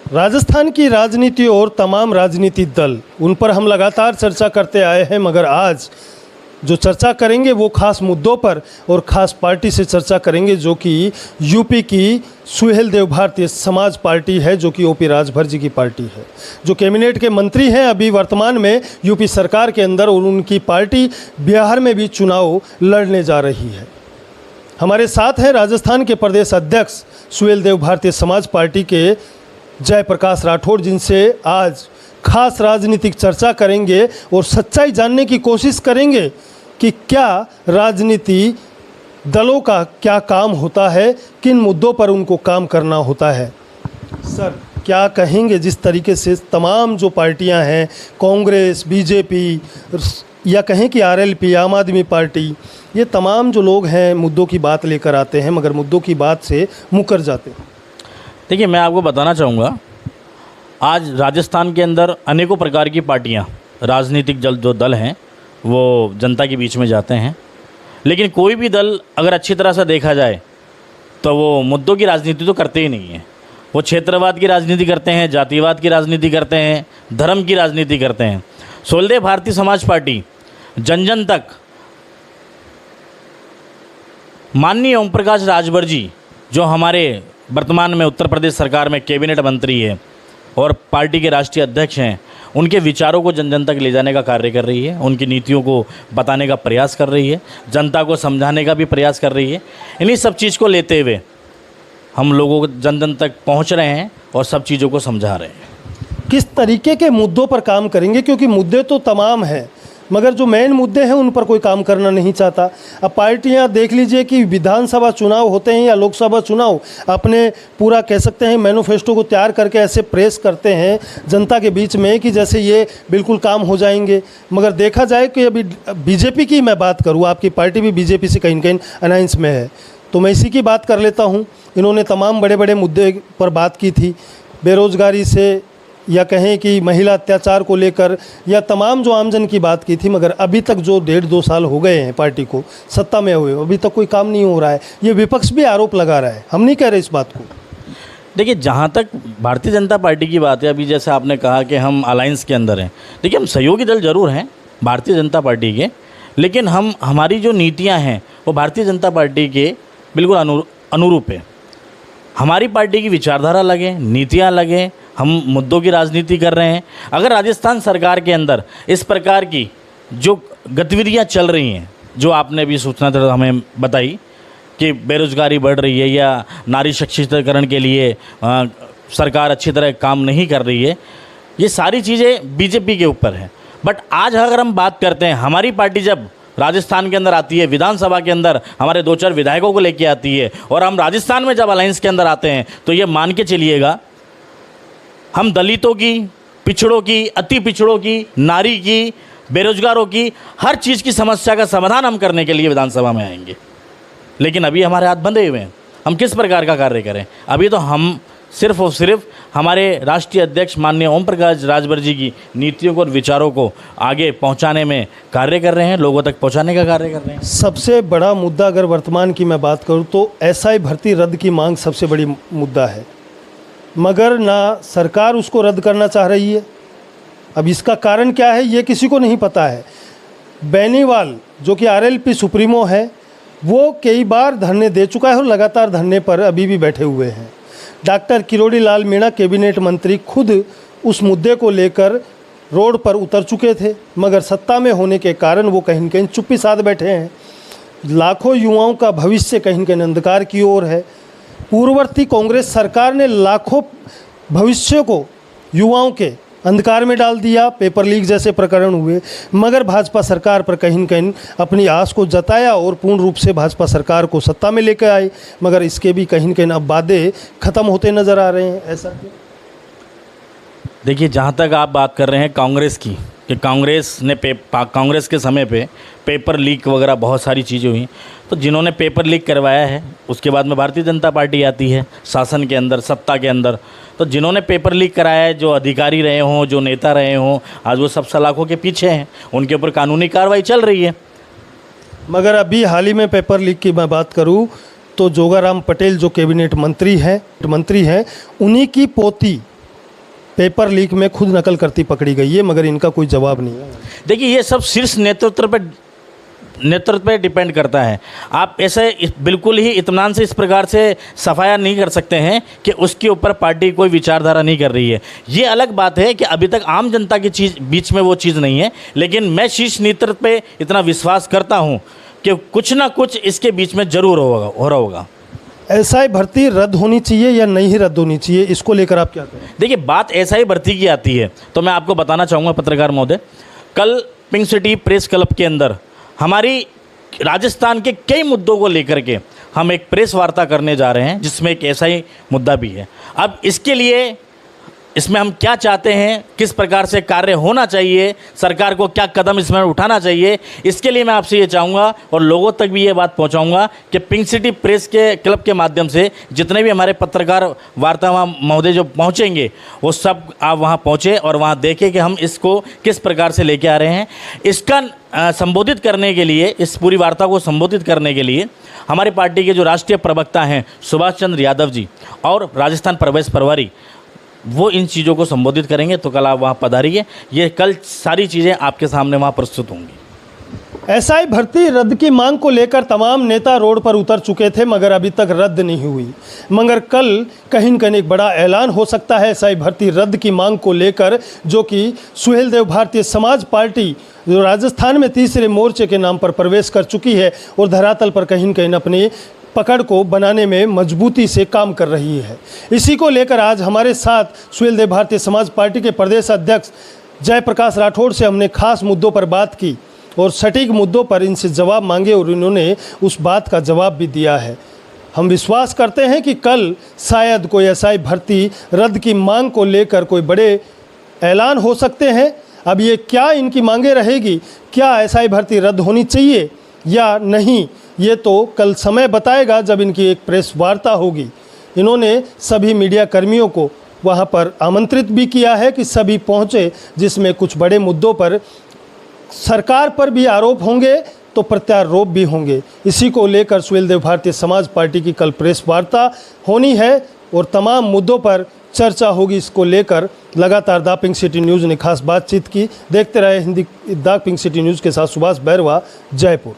राजस्थान की राजनीति और तमाम राजनीतिक दल, उन पर हम लगातार चर्चा करते आए हैं, मगर आज जो चर्चा करेंगे वो खास मुद्दों पर और ख़ास पार्टी से चर्चा करेंगे, जो कि यूपी की सुहेलदेव भारतीय समाज पार्टी है, जो कि ओपी राजभर जी की पार्टी है, जो कैबिनेट के मंत्री हैं अभी वर्तमान में यूपी सरकार के अंदर, और उनकी पार्टी बिहार में भी चुनाव लड़ने जा रही है। हमारे साथ हैं राजस्थान के प्रदेश अध्यक्ष सुहेलदेव भारतीय समाज पार्टी के जयप्रकाश राठौड़, जिनसे आज खास राजनीतिक चर्चा करेंगे और सच्चाई जानने की कोशिश करेंगे कि क्या राजनीति दलों का क्या काम होता है, किन मुद्दों पर उनको काम करना होता है। सर, क्या कहेंगे जिस तरीके से तमाम जो पार्टियां हैं, कांग्रेस, बीजेपी या कहें कि आरएलपी, आम आदमी पार्टी, ये तमाम जो लोग हैं मुद्दों की बात लेकर आते हैं, मगर मुद्दों की बात से मुकर जाते हैं। देखिए, मैं आपको बताना चाहूँगा, आज राजस्थान के अंदर अनेकों प्रकार की पार्टियां, राजनीतिक जो दल हैं वो जनता के बीच में जाते हैं, लेकिन कोई भी दल अगर अच्छी तरह से देखा जाए तो वो मुद्दों की राजनीति तो करते ही नहीं है। वो क्षेत्रवाद की राजनीति करते हैं, जातिवाद की राजनीति करते हैं, धर्म की राजनीति करते हैं। सुहेलदेव भारतीय समाज पार्टी जन जन तक माननीय ओम प्रकाश राजभर जी, जो हमारे वर्तमान में उत्तर प्रदेश सरकार में कैबिनेट मंत्री है और पार्टी के राष्ट्रीय अध्यक्ष हैं, उनके विचारों को जन जन तक ले जाने का कार्य कर रही है, उनकी नीतियों को बताने का प्रयास कर रही है, जनता को समझाने का भी प्रयास कर रही है। इन्हीं सब चीज़ को लेते हुए हम लोगों को जन जन तक पहुंच रहे हैं और सब चीज़ों को समझा रहे हैं। किस तरीके के मुद्दों पर काम करेंगे, क्योंकि मुद्दे तो तमाम हैं, मगर जो मेन मुद्दे हैं उन पर कोई काम करना नहीं चाहता। अब पार्टियां देख लीजिए कि विधानसभा चुनाव होते हैं या लोकसभा चुनाव, अपने पूरा कह सकते हैं मैनिफेस्टो को तैयार करके ऐसे प्रेस करते हैं जनता के बीच में कि जैसे ये बिल्कुल काम हो जाएंगे। मगर देखा जाए कि अभी बीजेपी की मैं बात करूँ, आपकी पार्टी भी बीजेपी से कहीं कहीं अलायंस में है, तो मैं इसी की बात कर लेता हूँ। इन्होंने तमाम बड़े बड़े मुद्दे पर बात की थी, बेरोज़गारी से या कहें कि महिला अत्याचार को लेकर, या तमाम जो आमजन की बात की थी, मगर अभी तक जो 1.5-2 साल हो गए हैं पार्टी को सत्ता में हुए, अभी तक कोई काम नहीं हो रहा है। ये विपक्ष भी आरोप लगा रहा है, हम नहीं कह रहे इस बात को। देखिए, जहाँ तक भारतीय जनता पार्टी की बात है, अभी जैसे आपने कहा कि हम अलायंस के अंदर हैं, देखिए हम सहयोगी दल जरूर हैं भारतीय जनता पार्टी के, लेकिन हमारी जो नीतियाँ हैं वो भारतीय जनता पार्टी के बिल्कुल अनुरूप है। हमारी पार्टी की विचारधारा लगे, नीतियाँ लगे, हम मुद्दों की राजनीति कर रहे हैं। अगर राजस्थान सरकार के अंदर इस प्रकार की जो गतिविधियां चल रही हैं, जो आपने भी सूचना हमें बताई कि बेरोजगारी बढ़ रही है या नारी सशक्तिकरण के लिए सरकार अच्छी तरह काम नहीं कर रही है, ये सारी चीज़ें बीजेपी के ऊपर है। बट आज अगर हम बात करते हैं, हमारी पार्टी जब राजस्थान के अंदर आती है, विधानसभा के अंदर हमारे 2-4 विधायकों को लेके आती है, और हम राजस्थान में जब अलायंस के अंदर आते हैं, तो ये मान के चलिएगा हम दलितों की, पिछड़ों की, अति पिछड़ों की, नारी की, बेरोजगारों की, हर चीज़ की समस्या का समाधान हम करने के लिए विधानसभा में आएंगे। लेकिन अभी हमारे हाथ बंधे हुए हैं, हम किस प्रकार का कार्य करें? अभी तो हम सिर्फ और सिर्फ हमारे राष्ट्रीय अध्यक्ष माननीय ओम प्रकाश राजभर जी की नीतियों को और विचारों को आगे पहुंचाने में कार्य कर रहे हैं, लोगों तक पहुंचाने का कार्य कर रहे हैं। सबसे बड़ा मुद्दा अगर वर्तमान की मैं बात करूं तो एसआई भर्ती रद्द की मांग सबसे बड़ी मुद्दा है, मगर ना सरकार उसको रद्द करना चाह रही है। अब इसका कारण क्या है ये किसी को नहीं पता है। बेनीवाल जो कि आरएलपी सुप्रीमो है, वो कई बार धरने दे चुका है और लगातार धरने पर अभी भी बैठे हुए हैं। डॉक्टर किरोड़ी लाल मीणा कैबिनेट मंत्री खुद उस मुद्दे को लेकर रोड पर उतर चुके थे, मगर सत्ता में होने के कारण वो कहीं न कहीं चुप्पी साध बैठे हैं। लाखों युवाओं का भविष्य कहीं न कहीं अंधकार की ओर है। पूर्ववर्ती कांग्रेस सरकार ने लाखों भविष्य को युवाओं के अंधकार में डाल दिया, पेपर लीक जैसे प्रकरण हुए, मगर भाजपा सरकार पर कहीं न कहीं अपनी आस को जताया और पूर्ण रूप से भाजपा सरकार को सत्ता में लेकर आए, मगर इसके भी कहीं न कहीं अब वादे खत्म होते नज़र आ रहे हैं। ऐसा क्यों? देखिए, जहाँ तक आप बात कर रहे हैं कांग्रेस की, कि कांग्रेस ने कांग्रेस के समय पे पेपर लीक वगैरह बहुत सारी चीज़ें हुई, तो जिन्होंने पेपर लीक करवाया है उसके बाद में भारतीय जनता पार्टी आती है शासन के अंदर, सत्ता के अंदर। तो जिन्होंने पेपर लीक कराया है, जो अधिकारी रहे हों, जो नेता रहे हों, आज वो सब सलाखों के पीछे हैं, उनके ऊपर कानूनी कार्रवाई चल रही है। मगर अभी हाल ही में पेपर लीक की मैं बात करूं तो जोगाराम पटेल जो कैबिनेट मंत्री हैं, उन्हीं की पोती पेपर लीक में खुद नकल करती पकड़ी गई है, मगर इनका कोई जवाब नहीं है। देखिए, ये सब शीर्ष नेतृत्व पे डिपेंड करता है। आप ऐसे बिल्कुल ही इत्मीनान से इस प्रकार से सफाया नहीं कर सकते हैं कि उसके ऊपर पार्टी कोई विचारधारा नहीं कर रही है। ये अलग बात है कि अभी तक आम जनता की बीच में वो चीज़ नहीं है, लेकिन मैं शीर्ष नेतृत्व पे इतना विश्वास करता हूँ कि कुछ ना कुछ इसके बीच में ज़रूर हो रहा होगा। एसआई भर्ती रद्द होनी चाहिए या नहीं रद्द होनी चाहिए, इसको लेकर आप क्या कहें? देखिए, बात एसआई भर्ती की आती है तो मैं आपको बताना चाहूँगा पत्रकार महोदय, कल पिंक सिटी प्रेस क्लब के अंदर हमारी राजस्थान के कई मुद्दों को लेकर के हम एक प्रेस वार्ता करने जा रहे हैं, जिसमें एक ऐसा ही मुद्दा भी है। अब इसके लिए इसमें हम क्या चाहते हैं, किस प्रकार से कार्य होना चाहिए, सरकार को क्या कदम इसमें उठाना चाहिए, इसके लिए मैं आपसे ये चाहूँगा और लोगों तक भी ये बात पहुँचाऊँगा कि पिंक सिटी प्रेस के क्लब के माध्यम से जितने भी हमारे पत्रकार वार्ता वहाँ महोदय जो पहुँचेंगे, वो सब आप वहाँ पहुँचे और वहाँ देखें कि हम इसको किस प्रकार से लेके आ रहे हैं। इसका संबोधित करने के लिए, इस पूरी वार्ता को संबोधित करने के लिए हमारी पार्टी के जो राष्ट्रीय प्रवक्ता हैं सुभाष चंद्र यादव जी और राजस्थान प्रवेश प्रभारी, वो इन चीज़ों को संबोधित करेंगे। तो कल आप वहाँ पधारिए, ये कल सारी चीज़ें आपके सामने वहाँ प्रस्तुत होंगी। एसआई भर्ती रद्द की मांग को लेकर तमाम नेता रोड पर उतर चुके थे, मगर अभी तक रद्द नहीं हुई। मगर कल कहीं न कहीं एक बड़ा ऐलान हो सकता है एसआई भर्ती रद्द की मांग को लेकर, जो कि सुहेलदेव भारतीय समाज पार्टी जो राजस्थान में तीसरे मोर्चे के नाम पर प्रवेश कर चुकी है और धरातल पर कहीं न कहीं अपनी पकड़ को बनाने में मजबूती से काम कर रही है। इसी को लेकर आज हमारे साथ सुहेलदेव भारतीय समाज पार्टी के प्रदेश अध्यक्ष जयप्रकाश राठौड़ से हमने खास मुद्दों पर बात की और सटीक मुद्दों पर इनसे जवाब मांगे और इन्होंने उस बात का जवाब भी दिया है। हम विश्वास करते हैं कि कल शायद कोई एसआई भर्ती रद्द की मांग को लेकर कोई बड़े ऐलान हो सकते हैं। अब ये क्या इनकी मांगे रहेगी, क्या एसआई भर्ती रद्द होनी चाहिए या नहीं, ये तो कल समय बताएगा जब इनकी एक प्रेस वार्ता होगी। इन्होंने सभी मीडिया कर्मियों को वहाँ पर आमंत्रित भी किया है कि सभी पहुँचे, जिसमें कुछ बड़े मुद्दों पर सरकार पर भी आरोप होंगे तो प्रत्यारोप भी होंगे। इसी को लेकर सुहेलदेव भारतीय समाज पार्टी की कल प्रेस वार्ता होनी है और तमाम मुद्दों पर चर्चा होगी। इसको लेकर लगातार द पिंक सिटी न्यूज़ ने खास बातचीत की। देखते रहे Hindi the pink city news के साथ सुभाष बैरवा, जयपुर।